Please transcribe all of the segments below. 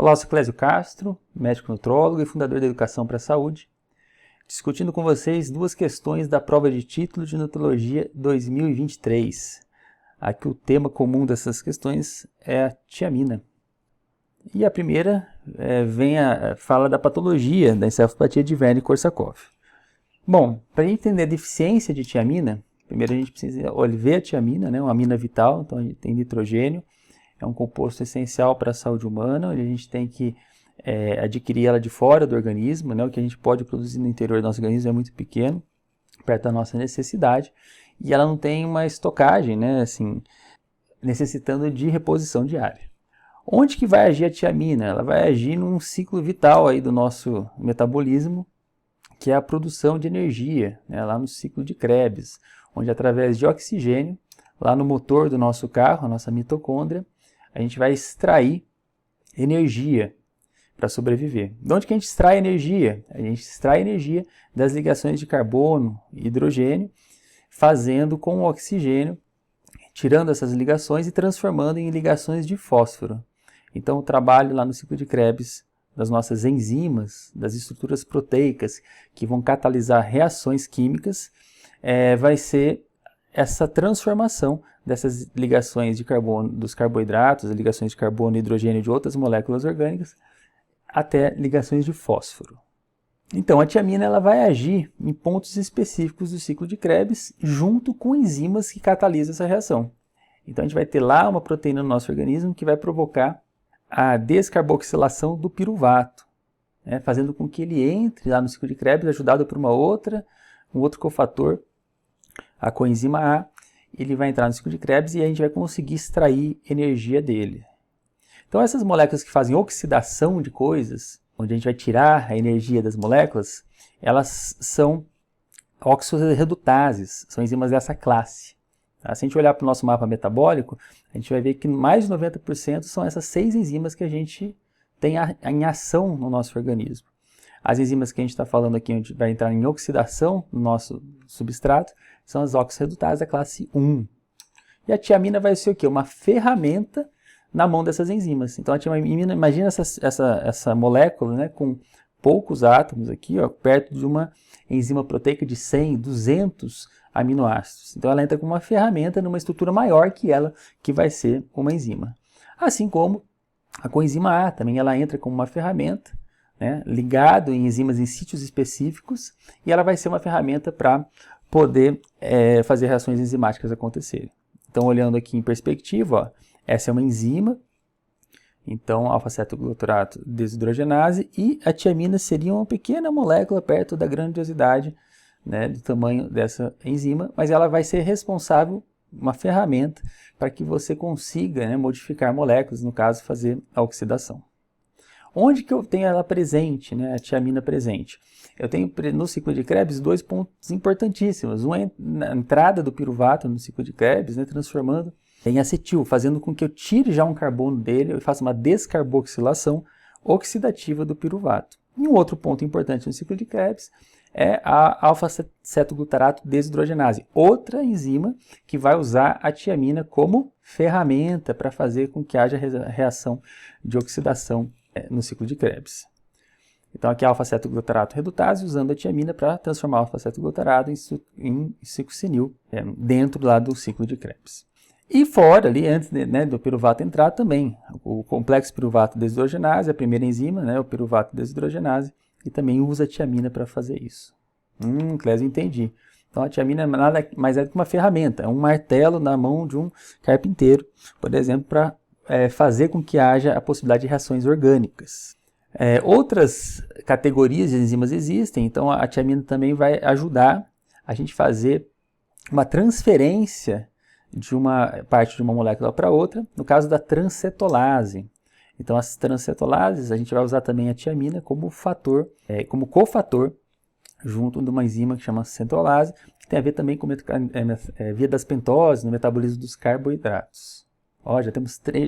Olá, eu sou Clésio Castro, médico nutrólogo e fundador da Educação para a Saúde, discutindo com vocês duas questões da prova de título de Nutrologia 2023. Aqui o tema comum dessas questões é a tiamina. E a primeira fala da patologia da encefalopatia de Wernicke-Korsakoff. Bom, para a gente entender a deficiência de tiamina, primeiro a gente precisa ver a tiamina, né, uma amina vital, então a gente tem nitrogênio. É um composto essencial para a saúde humana, onde a gente tem que adquirir ela de fora do organismo, né? O que a gente pode produzir no interior do nosso organismo é muito pequeno, perto da nossa necessidade, e ela não tem uma estocagem, né? Assim, necessitando de reposição diária. Onde que vai agir a tiamina? Ela vai agir num ciclo vital aí do nosso metabolismo, que é a produção de energia, né? Lá no ciclo de Krebs, onde através de oxigênio, lá no motor do nosso carro, a nossa mitocôndria, a gente vai extrair energia para sobreviver. De onde que a gente extrai energia? A gente extrai energia das ligações de carbono e hidrogênio, fazendo com o oxigênio, tirando essas ligações e transformando em ligações de fósforo. Então o trabalho lá no ciclo de Krebs das nossas enzimas, das estruturas proteicas que vão catalisar reações químicas, vai ser essa transformação dessas ligações de carbono, dos carboidratos, ligações de carbono e hidrogênio de outras moléculas orgânicas, até ligações de fósforo. Então, a tiamina ela vai agir em pontos específicos do ciclo de Krebs, junto com enzimas que catalisam essa reação. Então, a gente vai ter lá uma proteína no nosso organismo que vai provocar a descarboxilação do piruvato, né, fazendo com que ele entre lá no ciclo de Krebs, ajudado por um outro cofator, a coenzima A. Ele vai entrar no ciclo de Krebs e a gente vai conseguir extrair energia dele. Então essas moléculas que fazem oxidação de coisas, onde a gente vai tirar a energia das moléculas, elas são oxorredutases, são enzimas dessa classe. Tá? Se a gente olhar para o nosso mapa metabólico, a gente vai ver que mais de 90% são essas 6 enzimas que a gente tem em ação no nosso organismo. As enzimas que a gente está falando aqui, onde vai entrar em oxidação no nosso substrato, são as oxorredutases da classe 1. E a tiamina vai ser o quê? Uma ferramenta na mão dessas enzimas. Então a tiamina, imagina essa molécula, né, com poucos átomos aqui, ó, perto de uma enzima proteica de 100, 200 aminoácidos. Então ela entra como uma ferramenta numa estrutura maior que ela, que vai ser uma enzima. Assim como a coenzima A, também ela entra como uma ferramenta, né, ligado em enzimas em sítios específicos, e ela vai ser uma ferramenta para poder fazer reações enzimáticas acontecerem. Então, olhando aqui em perspectiva, ó, essa é uma enzima, então alfa-cetoglutarato desidrogenase, e a tiamina seria uma pequena molécula perto da grandiosidade, né, do tamanho dessa enzima, mas ela vai ser responsável, uma ferramenta, para que você consiga, né, modificar moléculas, no caso, fazer a oxidação. Onde que eu tenho ela presente, né, a tiamina presente? Eu tenho no ciclo de Krebs 2 pontos importantíssimos. Um é na entrada do piruvato no ciclo de Krebs, né, transformando em acetil, fazendo com que eu tire já um carbono dele e faça uma descarboxilação oxidativa do piruvato. E um outro ponto importante no ciclo de Krebs é a alfa-cetoglutarato desidrogenase, outra enzima que vai usar a tiamina como ferramenta para fazer com que haja reação de oxidação no ciclo de Krebs. Então aqui é alfa-cetoglutarato redutase, usando a tiamina para transformar o alfa-cetoglutarato em ciclosenil, dentro lá do ciclo de Krebs. E fora, ali, antes do piruvato entrar também, o complexo piruvato desidrogenase, a primeira enzima, né, o piruvato desidrogenase, e também usa a tiamina para fazer isso. Clésio, entendi. Então a tiamina é nada mais do que uma ferramenta, é um martelo na mão de um carpinteiro, por exemplo, para fazer com que haja a possibilidade de reações orgânicas. Outras categorias de enzimas existem, então a tiamina também vai ajudar a gente fazer uma transferência de uma parte de uma molécula para outra, no caso da transcetolase. Então as transcetolases, a gente vai usar também a tiamina como fator, como cofator, junto de uma enzima que chama cetolase, que tem a ver também com via das pentoses, no metabolismo dos carboidratos. Ó, já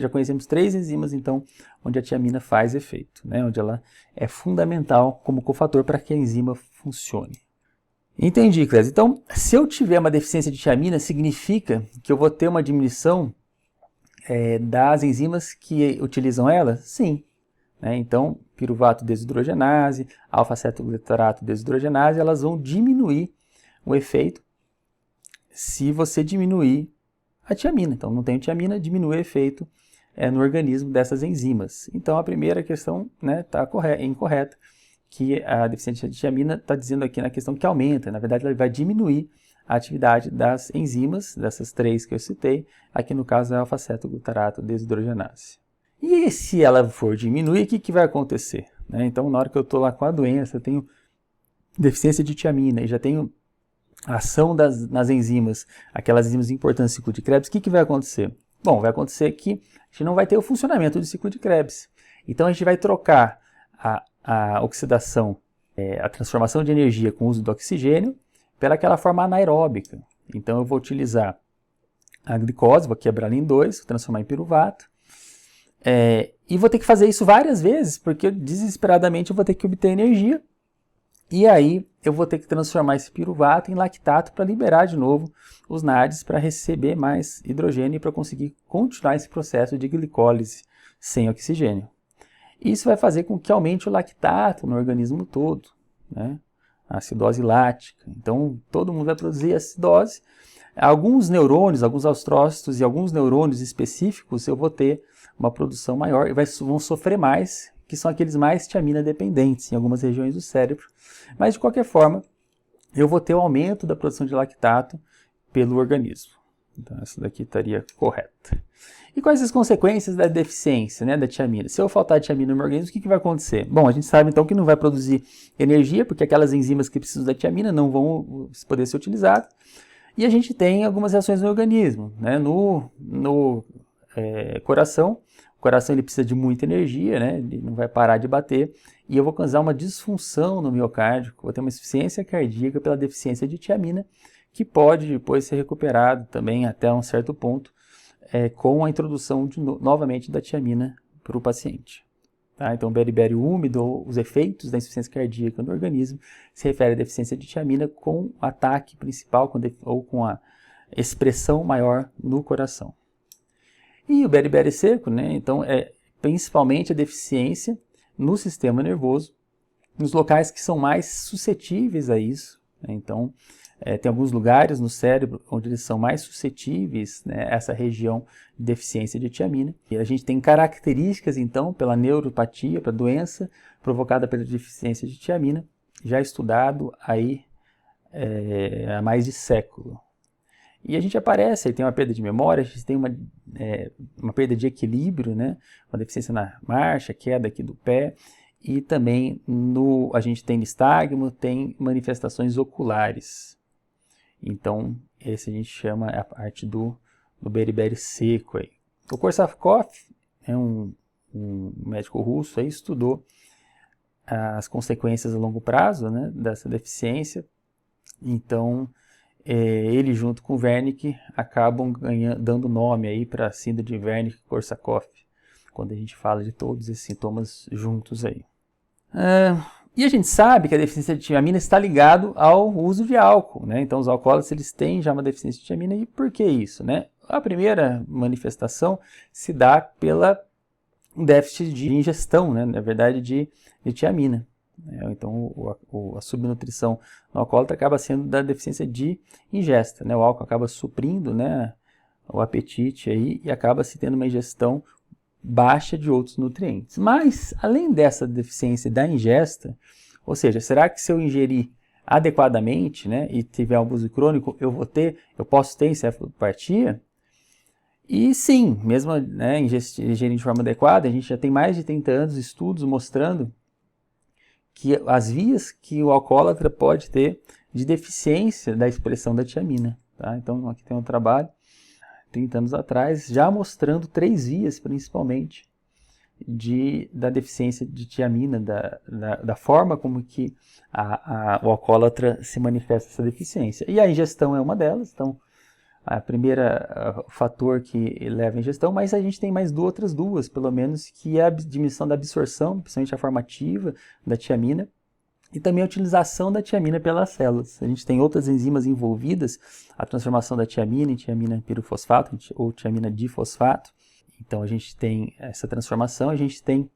conhecemos 3 enzimas, então, onde a tiamina faz efeito, né? Onde ela é fundamental como cofator para que a enzima funcione. Entendi, Clésio. Então, se eu tiver uma deficiência de tiamina, significa que eu vou ter uma diminuição das enzimas que utilizam ela? Sim. né? Então, piruvato desidrogenase, alfa-cetoglutarato desidrogenase, elas vão diminuir o efeito se você diminuir a tiamina. Então, não tem tiamina, diminui o efeito no organismo dessas enzimas. Então, a primeira questão está incorreta, que a deficiência de tiamina está dizendo aqui na questão que aumenta. Na verdade, ela vai diminuir a atividade das enzimas, dessas três que eu citei, aqui no caso é a alfa-cetoglutarato desidrogenase. E se ela for diminuir, o que vai acontecer? Então, na hora que eu estou lá com a doença, eu tenho deficiência de tiamina e já tenho ação nas enzimas, aquelas enzimas importantes do ciclo de Krebs, o que vai acontecer? Bom, vai acontecer que a gente não vai ter o funcionamento do ciclo de Krebs. Então, a gente vai trocar a oxidação, a transformação de energia com o uso do oxigênio, pelaquela forma anaeróbica. Então, eu vou utilizar a glicose, vou quebrar em 2, vou transformar em piruvato. E vou ter que fazer isso várias vezes, porque desesperadamente eu vou ter que obter energia. E aí eu vou ter que transformar esse piruvato em lactato para liberar de novo os NADs para receber mais hidrogênio e para conseguir continuar esse processo de glicólise sem oxigênio. Isso vai fazer com que aumente o lactato no organismo todo, né? A acidose lática. Então todo mundo vai produzir acidose. Alguns neurônios, alguns astrócitos e alguns neurônios específicos eu vou ter uma produção maior e vão sofrer mais, que são aqueles mais tiamina dependentes em algumas regiões do cérebro. Mas de qualquer forma, eu vou ter o aumento da produção de lactato pelo organismo. Então essa daqui estaria correta. E quais as consequências da deficiência, da tiamina? Se eu faltar tiamina no meu organismo, o que vai acontecer? Bom, a gente sabe então que não vai produzir energia, porque aquelas enzimas que precisam da tiamina não vão poder ser utilizadas. E a gente tem algumas reações no organismo, no coração. O coração ele precisa de muita energia, ele não vai parar de bater. E eu vou causar uma disfunção no miocárdio, vou ter uma insuficiência cardíaca pela deficiência de tiamina, que pode depois ser recuperado também até um certo ponto, com a introdução novamente da tiamina para o paciente. Tá? Então, o beriberi úmido, os efeitos da insuficiência cardíaca no organismo, se refere à deficiência de tiamina com ataque principal ou com a expressão maior no coração. E o beriberi seco, então, é principalmente a deficiência no sistema nervoso, nos locais que são mais suscetíveis a isso. Então, tem alguns lugares no cérebro onde eles são mais suscetíveis a essa região de deficiência de tiamina. E a gente tem características, então, pela neuropatia, pela doença provocada pela deficiência de tiamina, já estudado aí há mais de século. E a gente aparece, aí tem uma perda de memória, a gente tem uma perda de equilíbrio, uma deficiência na marcha, queda aqui do pé, e também a gente tem nistagmo, tem manifestações oculares. Então, esse a gente chama a parte do beriberi seco. Aí. O Korsakov é um médico russo, aí, estudou as consequências a longo prazo dessa deficiência. Então, ele junto com Wernicke acabam dando nome para a síndrome de Wernicke-Korsakov, quando a gente fala de todos esses sintomas juntos aí. E a gente sabe que a deficiência de tiamina está ligado ao uso de álcool, Então os alcoólatras eles têm já uma deficiência de tiamina, e por que isso, A primeira manifestação se dá pela déficit de ingestão, na verdade de tiamina. Então a subnutrição no alcoólatra acaba sendo da deficiência de ingesta, O álcool acaba suprindo, o apetite aí e acaba se tendo uma ingestão baixa de outros nutrientes. Mas, além dessa deficiência da ingesta, ou seja, será que se eu ingerir adequadamente, e tiver abuso crônico, eu posso ter encefalopatia? E sim, mesmo ingerindo de forma adequada, a gente já tem mais de 30 anos de estudos mostrando que as vias que o alcoólatra pode ter de deficiência da expressão da tiamina. Tá? Então, aqui tem um trabalho 30 anos atrás, já mostrando 3 vias, principalmente, da deficiência de tiamina, da forma como que o alcoólatra se manifesta essa deficiência. E a ingestão é uma delas, então, a primeira fator que leva à ingestão, mas a gente tem mais outras duas, pelo menos, que é a diminuição da absorção, principalmente a forma ativa da tiamina, e também a utilização da tiamina pelas células. A gente tem outras enzimas envolvidas, a transformação da tiamina em tiamina pirofosfato ou tiamina difosfato. Então a gente tem essa transformação, a gente tem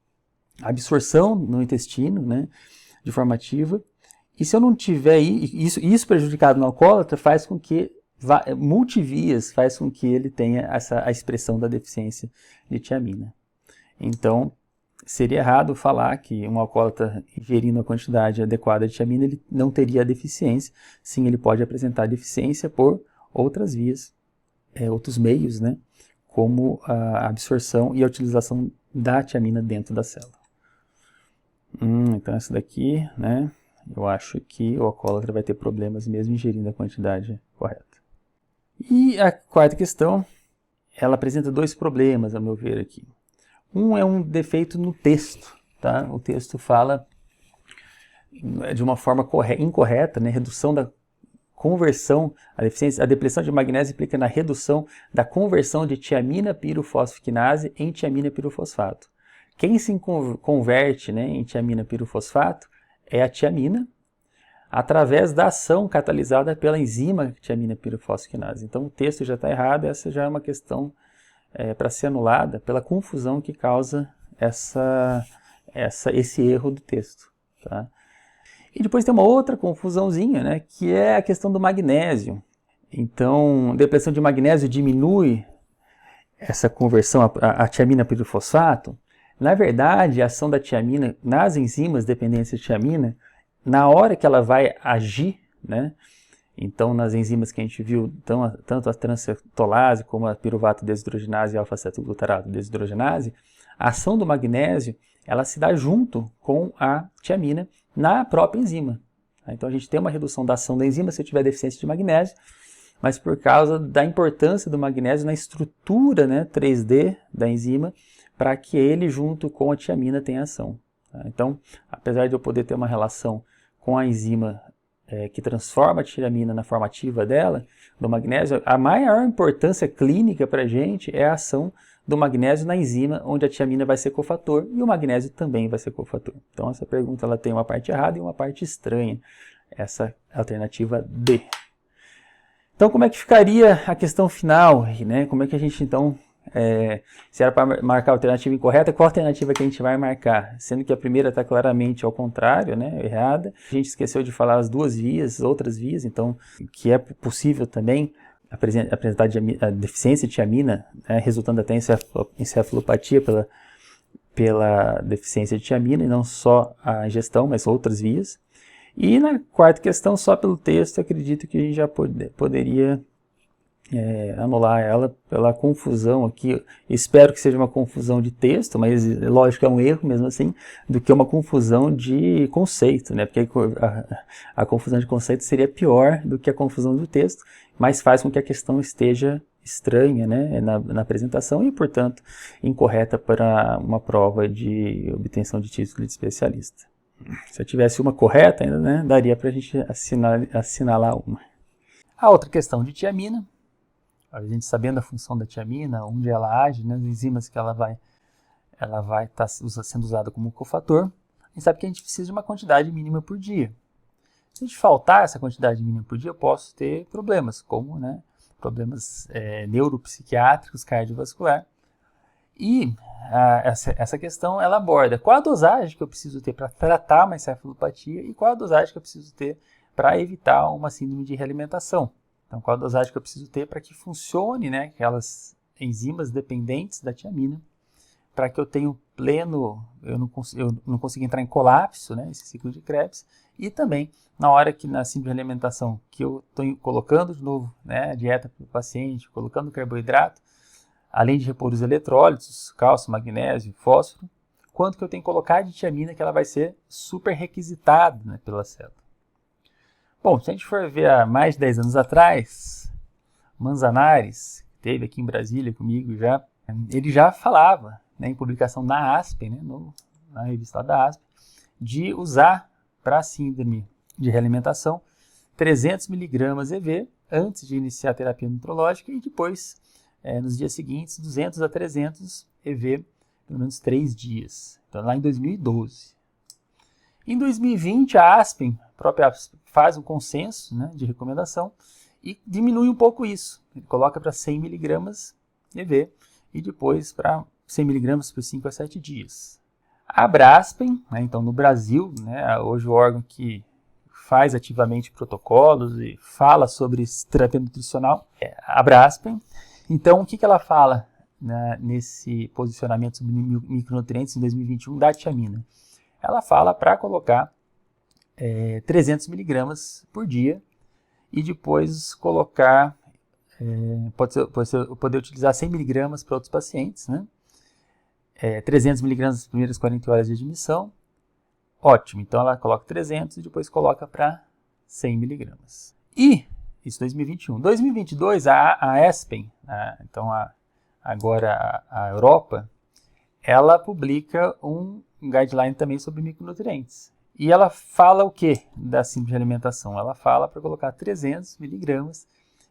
absorção no intestino, né, de forma ativa. E se eu não tiver isso prejudicado no alcoólatra, faz com que multivias, faz com que ele tenha a expressão da deficiência de tiamina. Então, seria errado falar que um alcoólatra ingerindo a quantidade adequada de tiamina, ele não teria a deficiência. Sim, ele pode apresentar deficiência por outras vias, outros meios, né, como a absorção e a utilização da tiamina dentro da célula. Então essa daqui, né, eu acho que o alcoólatra vai ter problemas mesmo ingerindo a quantidade correta. E a quarta questão, ela apresenta dois problemas, a meu ver aqui. Um é um defeito no texto, tá? O texto fala de uma forma incorreta, né? Redução da conversão, a depressão de magnésio implica na redução da conversão de tiamina pirofosfoquinase em tiamina pirofosfato. Quem se converte, né, em tiamina pirofosfato é a tiamina, através da ação catalisada pela enzima tiamina pirofosfoquinase. Então o texto já está errado, essa já é uma questão para ser anulada pela confusão que causa esse erro do texto. Tá? E depois tem uma outra confusãozinha, né, que é a questão do magnésio. Então, depressão de magnésio diminui essa conversão a tiamina pirofosfato. Na verdade, a ação da tiamina nas enzimas dependentes de tiamina, na hora que ela vai agir, né, então nas enzimas que a gente viu, tanto a transfetolase como a piruvato desidrogenase e alfa-cetoglutarato desidrogenase, a ação do magnésio ela se dá junto com a tiamina na própria enzima. Então a gente tem uma redução da ação da enzima se eu tiver deficiência de magnésio, mas por causa da importância do magnésio na estrutura, né, 3D da enzima, para que ele junto com a tiamina tenha ação. Então, apesar de eu poder ter uma relação com a enzima que transforma a tiamina na forma ativa dela, do magnésio, a maior importância clínica para a gente é a ação do magnésio na enzima, onde a tiamina vai ser cofator e o magnésio também vai ser cofator. Então essa pergunta ela tem uma parte errada e uma parte estranha, essa alternativa D. Então como é que ficaria a questão final, né? Como é que a gente então, se era para marcar a alternativa incorreta, qual alternativa que a gente vai marcar? Sendo que a primeira está claramente ao contrário, né? Errada. A gente esqueceu de falar as duas vias, outras vias, então que é possível também apresentar a deficiência de tiamina, né, resultando até em encefalopatia pela deficiência de tiamina, e não só a ingestão, mas outras vias. E na quarta questão, só pelo texto, acredito que a gente já poderia anular ela pela confusão aqui. Espero que seja uma confusão de texto, mas lógico que é um erro mesmo assim, do que uma confusão de conceito, né? Porque a confusão de conceito seria pior do que a confusão do texto, mas faz com que a questão esteja estranha, né, na apresentação e, portanto, incorreta para uma prova de obtenção de título de especialista. Se eu tivesse uma correta ainda, né, daria para a gente assinalar uma. A outra questão de tiamina, a gente sabendo a função da tiamina, onde ela age, né, as enzimas que ela vai estar sendo usada como cofator, a gente sabe que a gente precisa de uma quantidade mínima por dia. Se a gente faltar essa quantidade mínima por dia, eu posso ter problemas, como, né, problemas neuropsiquiátricos, cardiovascular. E essa questão ela aborda qual a dosagem que eu preciso ter para tratar uma encefalopatia e qual a dosagem que eu preciso ter para evitar uma síndrome de realimentação. Então, qual a dosagem que eu preciso ter para que funcione, né, aquelas enzimas dependentes da tiamina, para que eu tenha eu não consiga entrar em colapso, né, esse ciclo de Krebs, e também na hora que na síndrome de realimentação, que eu estou colocando de novo, né, a dieta para o paciente, colocando carboidrato, além de repor os eletrólitos, cálcio, magnésio, fósforo, quanto que eu tenho que colocar de tiamina que ela vai ser super requisitada, né, pela célula. Bom, se a gente for ver há mais de 10 anos atrás, Manzanares, que esteve aqui em Brasília comigo já, ele já falava, né, em publicação na ASP, né, na revista da ASP, de usar para a síndrome de realimentação 300 mg EV antes de iniciar a terapia nutrológica e depois, nos dias seguintes, 200 a 300 EV, pelo menos 3 dias. Então, lá em 2012. Em 2020, a Aspen, a própria Aspen, faz um consenso, né, de recomendação e diminui um pouco isso. Ele coloca para 100 mg EV e depois para 100 mg por 5 a 7 dias. A Braskem, né, então no Brasil, né, hoje o órgão que faz ativamente protocolos e fala sobre terapia nutricional é a Braskem. Então, o que ela fala, né, nesse posicionamento sobre micronutrientes em 2021 da tiamina? Ela fala para colocar 300 miligramas por dia e depois colocar, poder utilizar 100 miligramas para outros pacientes, né? 300 miligramas nas primeiras 40 horas de admissão. Ótimo, então ela coloca 300 e depois coloca para 100 miligramas. E, isso 2021. 2022, a ESPEN, então agora a Europa, ela publica um guideline também sobre micronutrientes. E ela fala o que da síndrome de alimentação? Ela fala para colocar 300 miligramas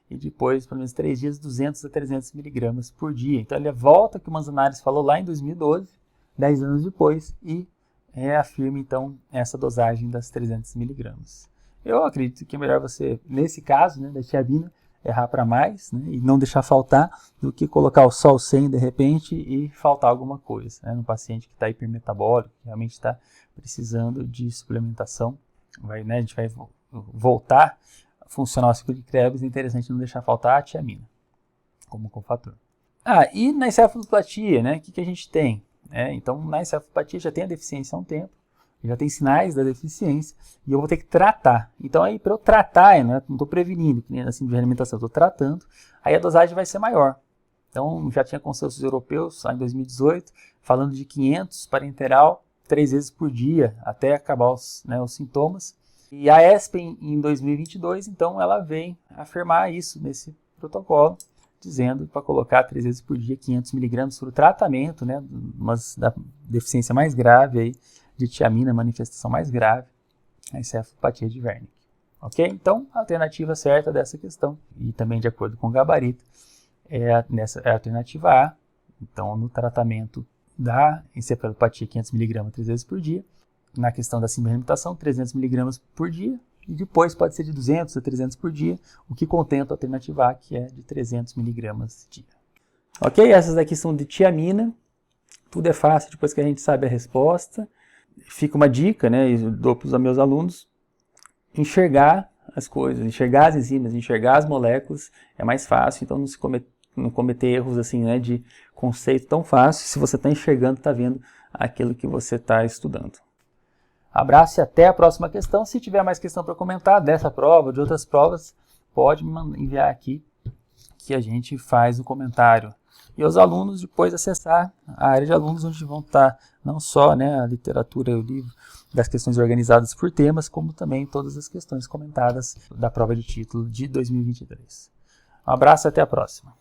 e depois, pelo menos 3 dias, 200 a 300 miligramas por dia. Então, ele volta o que o Manzanares falou lá em 2012, 10 anos depois, e reafirma, então, essa dosagem das 300 miligramas. Eu acredito que é melhor você, nesse caso, né, da tiamina, errar para mais, né, e não deixar faltar, do que colocar só o 100 de repente e faltar alguma coisa, né, no paciente que está hipermetabólico, que realmente está precisando de suplementação. A gente vai voltar a funcionar o ciclo de Krebs, é interessante não deixar faltar a tiamina como cofator. E na encefalopatia, né, o que a gente tem? Então, na encefalopatia já tem a deficiência há um tempo, já tem sinais da deficiência, e eu vou ter que tratar. Então, aí, para eu tratar, não estou prevenindo, que nem assim de alimentação, estou tratando, aí a dosagem vai ser maior. Então, já tinha consensos europeus, lá em 2018, falando de 500 parenteral 3 vezes por dia, até acabar os sintomas. E a ESPEN, em 2022, então, ela vem afirmar isso nesse protocolo, dizendo para colocar 3 vezes por dia 500 miligramas para o tratamento, né, da deficiência mais grave aí, de tiamina, manifestação mais grave, a encefalopatia de Wernicke. Ok? Então, a alternativa certa dessa questão, e também de acordo com o gabarito, é a alternativa A. Então, no tratamento da encefalopatia, 500 miligramas 3 vezes por dia. Na questão da síndrome de alimentação, 300 miligramas por dia. E depois pode ser de 200 a 300 por dia, o que contempla a alternativa A, que é de 300 miligramas dia. Ok? Essas daqui são de tiamina. Tudo é fácil depois que a gente sabe a resposta. Fica uma dica, né? Eu dou para os meus alunos: enxergar as coisas, enxergar as enzimas, enxergar as moléculas é mais fácil. Então não cometer erros assim, né, de conceito tão fácil. Se você está enxergando, está vendo aquilo que você está estudando. Abraço e até a próxima questão. Se tiver mais questão para comentar dessa prova, de outras provas, pode me enviar aqui que a gente faz o comentário. E os alunos depois acessar a área de alunos, onde vão estar não só, né, a literatura e o livro das questões organizadas por temas, como também todas as questões comentadas da prova de título de 2023. Um abraço e até a próxima.